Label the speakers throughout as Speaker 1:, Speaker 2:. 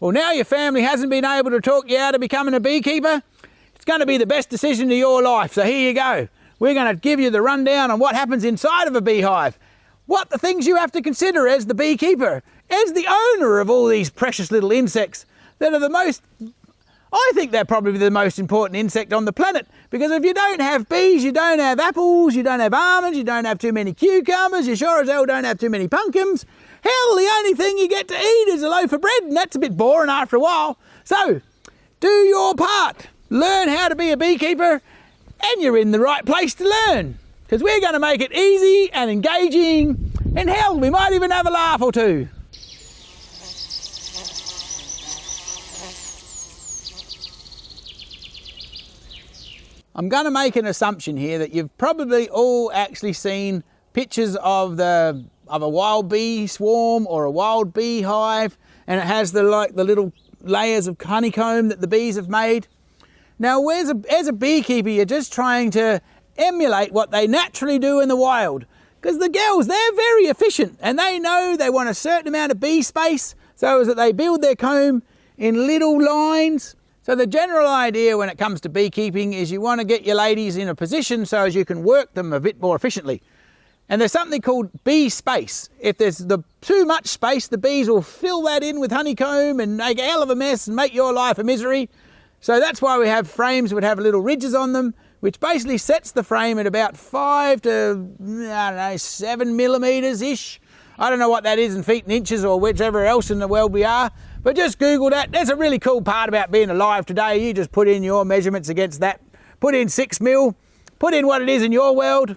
Speaker 1: Well, now your family hasn't been able to talk you out of becoming a beekeeper. It's going to be the best decision of your life, so here you go. We're going to give you the rundown on what happens inside of a beehive, what the things you have to consider as the beekeeper, as the owner of all these precious little insects that are the most, I think they're probably the most important insect on the planet, because if you don't have bees, you don't have apples, you don't have almonds, you don't have too many cucumbers, you sure as hell don't have too many pumpkins. Hell, the only thing you get to eat is a loaf of bread, and that's a bit boring after a while. So, do your part. Learn how to be a beekeeper, and you're in the right place to learn, because we're going to make it easy and engaging, and hell, we might even have a laugh or two. I'm going to make an assumption here that you've probably all actually seen pictures of a wild bee swarm or a wild beehive, and it has the little layers of honeycomb that the bees have made. Now, as a beekeeper, you're just trying to emulate what they naturally do in the wild, because the girls, they're very efficient, and they know they want a certain amount of bee space so that they build their comb in little lines. So the general idea when it comes to beekeeping is you want to get your ladies in a position so as you can work them a bit more efficiently. And there's something called bee space. If there's too much space, the bees will fill that in with honeycomb and make a hell of a mess and make your life a misery. So that's why we have frames that have little ridges on them, which basically sets the frame at about 5 to, 7 millimeters-ish. I don't know what that is in feet and inches or whichever else in the world we are, but just Google that. That's a really cool part about being alive today. You just put in your measurements against that, put in 6 mil, put in what it is in your world.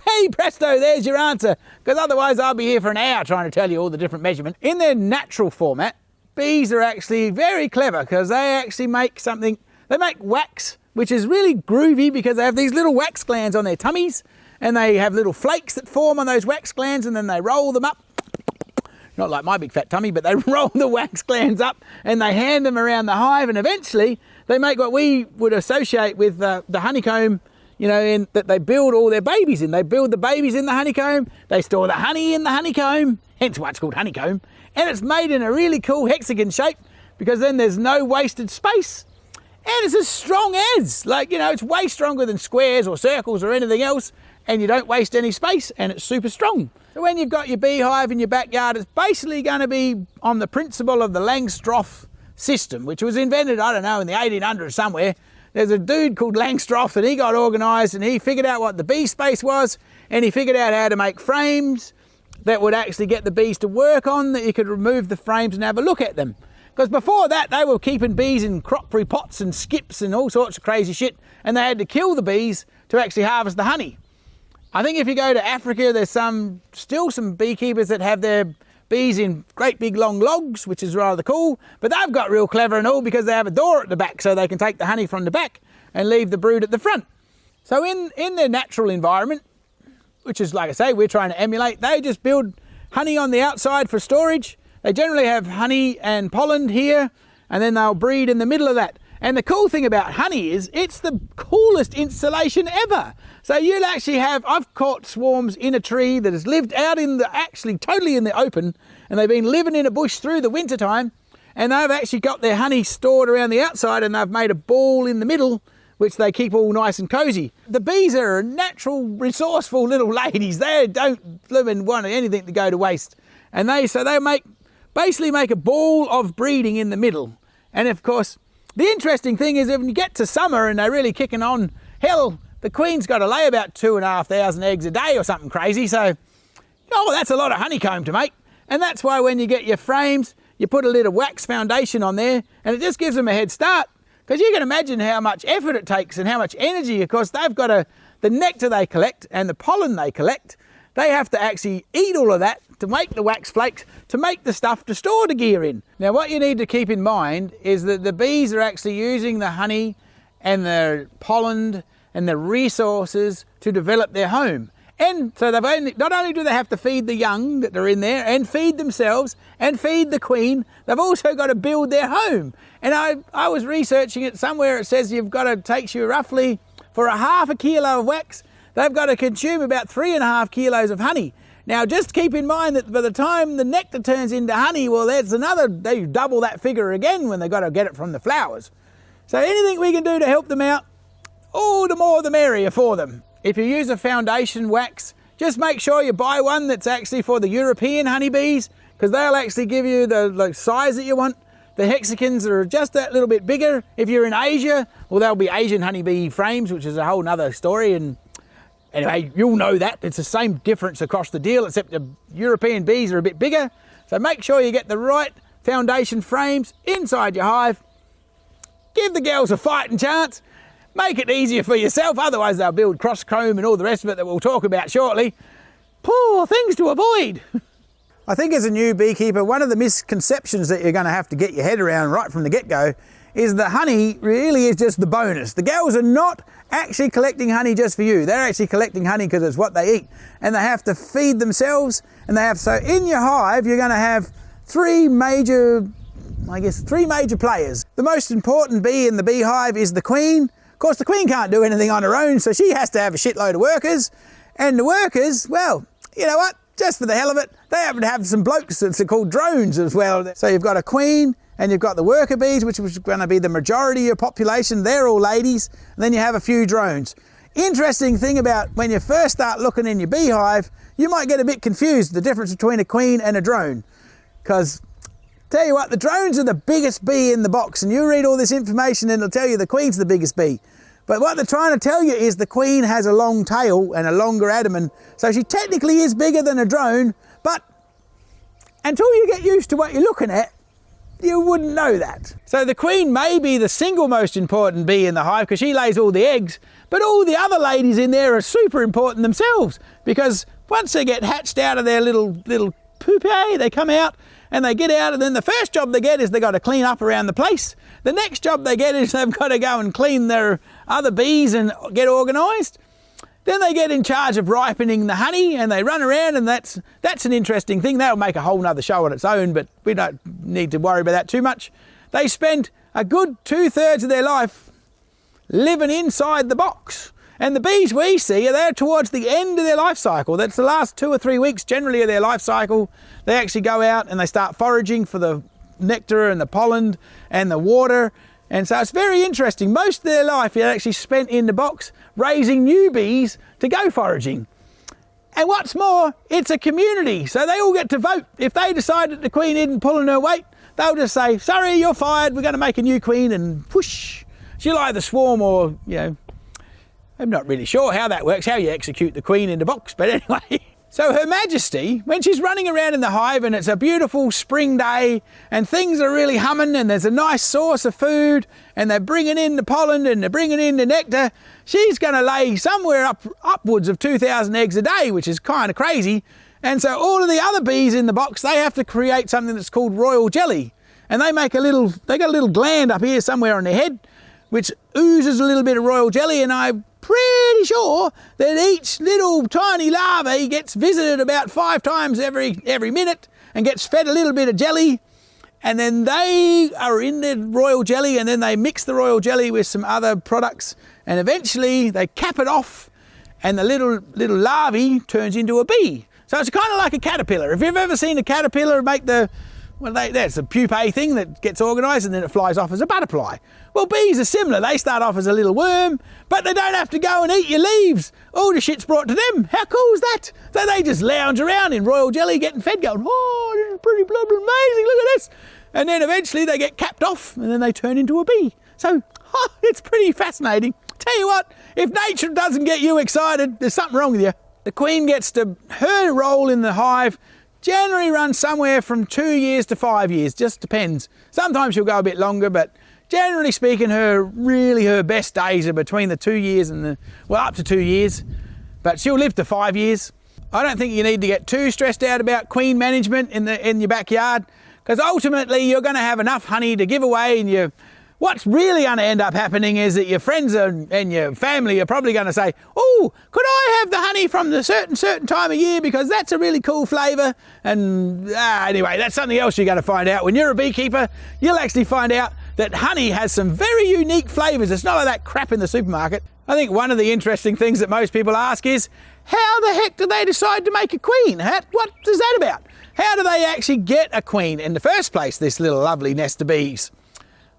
Speaker 1: Hey, presto, there's your answer, because otherwise I'll be here for an hour trying to tell you all the different measurements. In their natural format, bees are actually very clever, because they actually make something, they make wax, which is really groovy because they have these little wax glands on their tummies, and they have little flakes that form on those wax glands, and then they roll them up. Not like my big fat tummy, but they roll the wax glands up and they hand them around the hive, and eventually they make what we would associate with the honeycomb, that they build all their babies in. They build the babies in the honeycomb, they store the honey in the honeycomb, hence why it's called honeycomb, and it's made in a really cool hexagon shape, because then there's no wasted space, and it's as strong as, it's way stronger than squares or circles or anything else, and you don't waste any space, and it's super strong. So when you've got your beehive in your backyard, it's basically going to be on the principle of the Langstroth system, which was invented, I don't know, in the 1800s somewhere. There's a dude called Langstroth, and he got organised, and he figured out what the bee space was, and he figured out how to make frames that would actually get the bees to work on, that you could remove the frames and have a look at them. Because before that, they were keeping bees in crockery pots and skips and all sorts of crazy shit, and they had to kill the bees to actually harvest the honey. I think if you go to Africa, there's still some beekeepers that have their bees in great big long logs, which is rather cool, but they've got real clever and all because they have a door at the back so they can take the honey from the back and leave the brood at the front. So in their natural environment, which is, like I say, we're trying to emulate, they just build honey on the outside for storage. They generally have honey and pollen here, and then they'll breed in the middle of that. And the cool thing about honey is it's the coolest installation ever. So you'll actually I've caught swarms in a tree that has lived out totally in the open, and they've been living in a bush through the winter time, and they've actually got their honey stored around the outside, and they've made a ball in the middle, which they keep all nice and cozy. The bees are natural, resourceful little ladies. They don't live and want anything to go to waste. And they basically make a ball of breeding in the middle. And of course, the interesting thing is when you get to summer and they're really kicking on, hell, the queen's got to lay about 2,500 eggs a day or something crazy. So, that's a lot of honeycomb to make. And that's why when you get your frames, you put a little wax foundation on there, and it just gives them a head start. Because you can imagine how much effort it takes and how much energy. Of course, they've got the nectar they collect and the pollen they collect, they have to actually eat all of that to make the wax flakes, to make the stuff to store the gear in. Now, what you need to keep in mind is that the bees are actually using the honey and the pollen and the resources to develop their home. And so not only do they have to feed the young that are in there and feed themselves and feed the queen, they've also got to build their home. And I was researching it somewhere. It says takes you roughly, for a half a kilo of wax, they've got to consume about 3.5 kilos of honey. Now just keep in mind that by the time the nectar turns into honey, well, they double that figure again when they've got to get it from the flowers. So anything we can do to help them out, all the more the merrier for them. If you use a foundation wax, just make sure you buy one that's actually for the European honeybees, because they'll actually give you the size that you want. The hexagons are just that little bit bigger. If you're in Asia, well, there'll be Asian honeybee frames, which is a whole nother story. And anyway, you'll know that. It's the same difference across the deal, except the European bees are a bit bigger. So make sure you get the right foundation frames inside your hive. Give the girls a fighting chance. Make it easier for yourself, otherwise they'll build cross comb and all the rest of it that we'll talk about shortly. Poor things to avoid. I think as a new beekeeper, one of the misconceptions that you're going to have to get your head around right from the get-go is that honey really is just the bonus. The girls are not actually collecting honey just for you. They're actually collecting honey because it's what they eat, and they have to feed themselves. So in your hive, you're going to have three major players. The most important bee in the beehive is the queen. Of course, the queen can't do anything on her own, so she has to have a shitload of workers. And the workers, well, you know what? Just for the hell of it, they happen to have some blokes that's called drones as well. So you've got a queen and you've got the worker bees, which is going to be the majority of your population. They're all ladies. And then you have a few drones. Interesting thing about when you first start looking in your beehive, you might get a bit confused, the difference between a queen and a drone. Because tell you what, the drones are the biggest bee in the box, and you read all this information and it'll tell you the queen's the biggest bee. But what they're trying to tell you is the queen has a long tail and a longer abdomen, so she technically is bigger than a drone, but until you get used to what you're looking at, you wouldn't know that. So the queen may be the single most important bee in the hive because she lays all the eggs, but all the other ladies in there are super important themselves, because once they get hatched out of their little pupae, they come out and they get out, and then the first job they get is they got to clean up around the place. The next job they get is they've got to go and clean their other bees and get organised. Then they get in charge of ripening the honey, and they run around, and that's an interesting thing. That'll make a whole nother show on its own, but we don't need to worry about that too much. They spend a good 2/3 of their life living inside the box. And the bees we see are there towards the end of their life cycle. That's the last 2 or 3 weeks generally of their life cycle. They actually go out and they start foraging for the nectar and the pollen and the water. And so it's very interesting. Most of their life is actually spent in the box raising new bees to go foraging. And what's more, it's a community, so they all get to vote. If they decide that the queen isn't pulling her weight, they'll just say, sorry, you're fired, we're going to make a new queen, and push. She'll either swarm or, I'm not really sure how that works, how you execute the queen in the box, but anyway. So Her Majesty, when she's running around in the hive and it's a beautiful spring day and things are really humming and there's a nice source of food and they're bringing in the pollen and they're bringing in the nectar, she's going to lay somewhere upwards of 2,000 eggs a day, which is kind of crazy. And so all of the other bees in the box, they have to create something that's called royal jelly. And they got a little gland up here somewhere on their head, which oozes a little bit of royal jelly, and I'm pretty sure that each little tiny larvae gets visited about 5 times every minute and gets fed a little bit of jelly, and then they are in the royal jelly, and then they mix the royal jelly with some other products, and eventually they cap it off and the little larvae turns into a bee. So it's kind of like a caterpillar. If you've ever seen a caterpillar make that's a pupae thing that gets organised and then it flies off as a butterfly. Well, bees are similar. They start off as a little worm, but they don't have to go and eat your leaves. All the shit's brought to them. How cool is that? So they just lounge around in royal jelly getting fed, going, oh, this is pretty bloody amazing, look at this. And then eventually they get capped off and then they turn into a bee. So it's pretty fascinating. Tell you what, if nature doesn't get you excited, there's something wrong with you. The queen her role in the hive generally runs somewhere from 2 years to 5 years, just depends. Sometimes she'll go a bit longer, but generally speaking, her best days are between the 2 years and up to 2 years, but she'll live to 5 years. I don't think you need to get too stressed out about queen management in your backyard, because ultimately you're going to have enough honey to give away, and what's really going to end up happening is that your friends and your family are probably going to say, oh, could I have the honey from the certain time of year, because that's a really cool flavour. And anyway, that's something else you're going to find out. When you're a beekeeper, you'll actually find out that honey has some very unique flavours. It's not like that crap in the supermarket. I think one of the interesting things that most people ask is, how the heck do they decide to make a queen? What is that about? How do they actually get a queen in the first place, this little lovely nest of bees?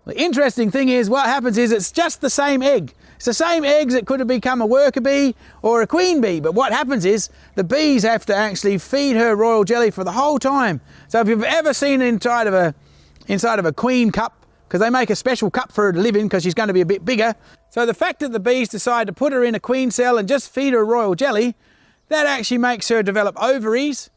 Speaker 1: The interesting thing is, what happens is it's just the same egg. It's the same eggs that could have become a worker bee or a queen bee, but what happens is the bees have to actually feed her royal jelly for the whole time. So if you've ever seen inside of a queen cup, because they make a special cup for her to live in because she's going to be a bit bigger. So the fact that the bees decide to put her in a queen cell and just feed her royal jelly, that actually makes her develop ovaries,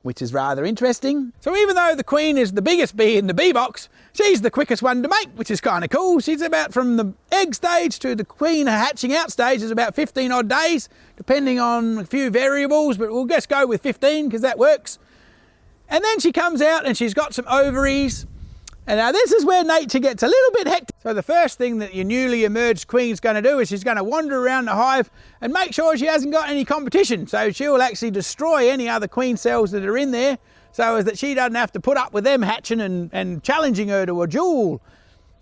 Speaker 1: which is rather interesting. So even though the queen is the biggest bee in the bee box, she's the quickest one to make, which is kind of cool. She's about, from the egg stage to the queen hatching out stage, is about 15 odd days, depending on a few variables, but we'll just go with 15 because that works. And then she comes out and she's got some ovaries. And now this is where nature gets a little bit hectic. So the first thing that your newly emerged queen's going to do is she's going to wander around the hive and make sure she hasn't got any competition. So she'll actually destroy any other queen cells that are in there, so as that she doesn't have to put up with them hatching and challenging her to a duel.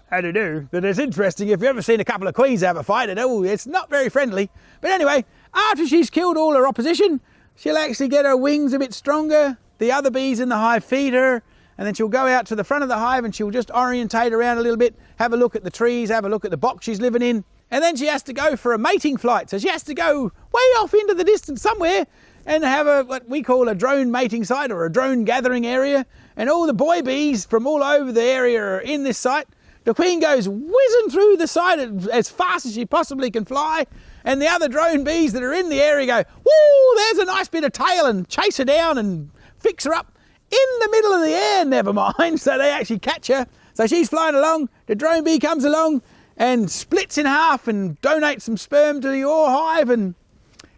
Speaker 1: How to do? But it's interesting, if you've ever seen a couple of queens have a fight, it's not very friendly. But anyway, after she's killed all her opposition, she'll actually get her wings a bit stronger. The other bees in the hive feed her, and then she'll go out to the front of the hive and she'll just orientate around a little bit, have a look at the trees, have a look at the box she's living in, and then she has to go for a mating flight. So she has to go way off into the distance somewhere and have what we call a drone mating site or a drone gathering area, and all the boy bees from all over the area are in this site. The queen goes whizzing through the site as fast as she possibly can fly, and the other drone bees that are in the area go, woo, there's a nice bit of tail, and chase her down and fix her up in the middle of the air, never mind. So they actually catch her. So she's flying along, the drone bee comes along and splits in half and donates some sperm to your hive, and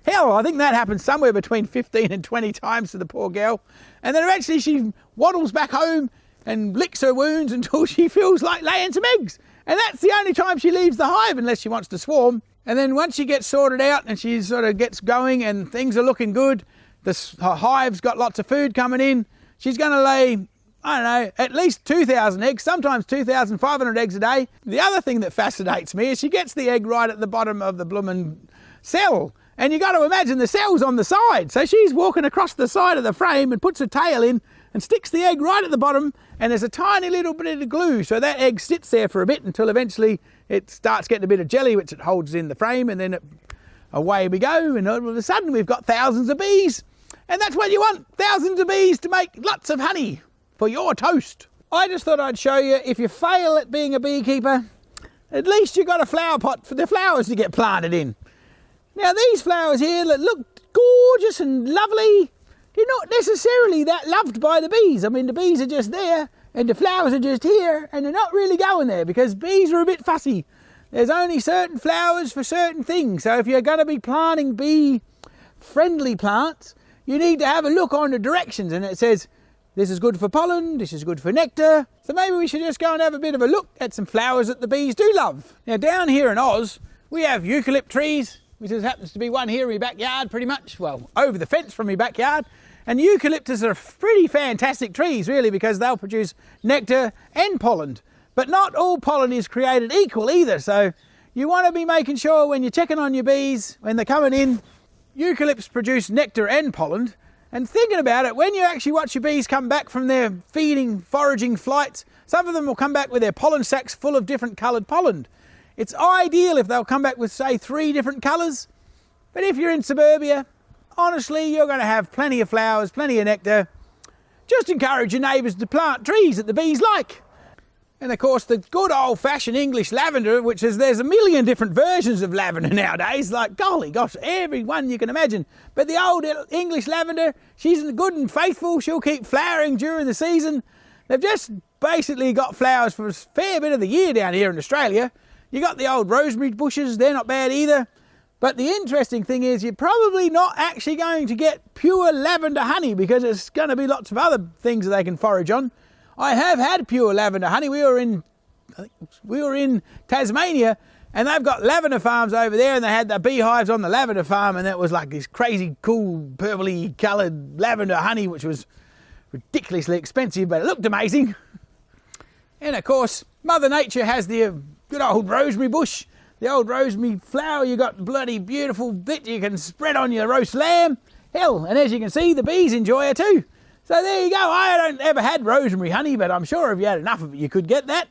Speaker 1: hell, I think that happens somewhere between 15 and 20 times to the poor girl. And then eventually she waddles back home and licks her wounds until she feels like laying some eggs. And that's the only time she leaves the hive, unless she wants to swarm. And then once she gets sorted out and she sort of gets going and things are looking good, her hive's got lots of food coming in, she's going to lay, I don't know, at least 2,000 eggs, sometimes 2,500 eggs a day. The other thing that fascinates me is she gets the egg right at the bottom of the bloomin' cell. And you got to imagine the cell's on the side. So she's walking across the side of the frame and puts her tail in and sticks the egg right at the bottom, and there's a tiny little bit of glue. So that egg sits there for a bit until eventually it starts getting a bit of jelly, which it holds in the frame, and then away we go. And all of a sudden we've got thousands of bees. And that's what you want, thousands of bees to make lots of honey for your toast. I just thought I'd show you, if you fail at being a beekeeper, at least you got a flower pot for the flowers to get planted in. Now these flowers here that look gorgeous and lovely, they're not necessarily that loved by the bees. I mean, the bees are just there and the flowers are just here, and they're not really going there because bees are a bit fussy. There's only certain flowers for certain things. So if you're going to be planting bee-friendly plants, you need to have a look on the directions, and it says, this is good for pollen, this is good for nectar. So maybe we should just go and have a bit of a look at some flowers that the bees do love. Now down here in Oz, we have eucalypt trees, which happens to be one here in my backyard pretty much, well, over the fence from my backyard. And eucalyptus are pretty fantastic trees really, because they'll produce nectar and pollen. But not all pollen is created equal either, so you want to be making sure when you're checking on your bees, when they're coming in, eucalypts produce nectar and pollen. And thinking about it, when you actually watch your bees come back from their feeding, foraging flights, some of them will come back with their pollen sacs full of different coloured pollen. It's ideal if they'll come back with, say, 3 different colours. But if you're in suburbia, honestly, you're going to have plenty of flowers, plenty of nectar. Just encourage your neighbours to plant trees that the bees like. And of course, the good old-fashioned English lavender, which is, there's a million different versions of lavender nowadays, like, golly gosh, every one you can imagine. But the old English lavender, she's good and faithful. She'll keep flowering during the season. They've just basically got flowers for a fair bit of the year down here in Australia. You got the old rosemary bushes, they're not bad either. But the interesting thing is you're probably not actually going to get pure lavender honey, because there's going to be lots of other things that they can forage on. I have had pure lavender honey. We were in Tasmania, and they've got lavender farms over there, and they had the beehives on the lavender farm, and that was like this crazy cool purpley coloured lavender honey, which was ridiculously expensive, but it looked amazing. And of course, Mother Nature has the good old rosemary bush the old rosemary flower, you got bloody beautiful bit you can spread on your roast lamb. Hell, and as you can see, the bees enjoy it too. So there you go. I don't ever had rosemary honey, but I'm sure if you had enough of it, you could get that.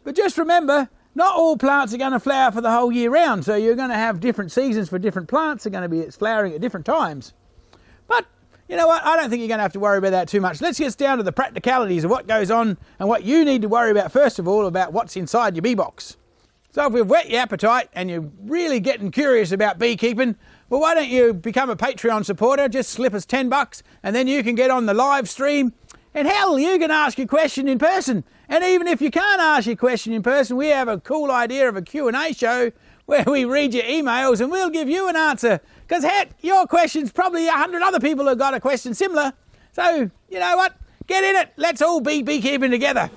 Speaker 1: But just remember, not all plants are going to flower for the whole year round. So you're going to have different seasons for different plants. They're going to be flowering at different times. But you know what? I don't think you're going to have to worry about that too much. Let's get down to the practicalities of what goes on and what you need to worry about first of all about what's inside your bee box. So if we've whet your appetite and you're really getting curious about beekeeping, well, why don't you become a Patreon supporter? Just slip us $10 and then you can get on the live stream. And hell, you can ask your question in person. And even if you can't ask your question in person, we have a cool idea of a Q&A show where we read your emails and we'll give you an answer. Because heck, your question's probably 100 other people have got a question similar. So, you know what? Get in it. Let's all be beekeeping together.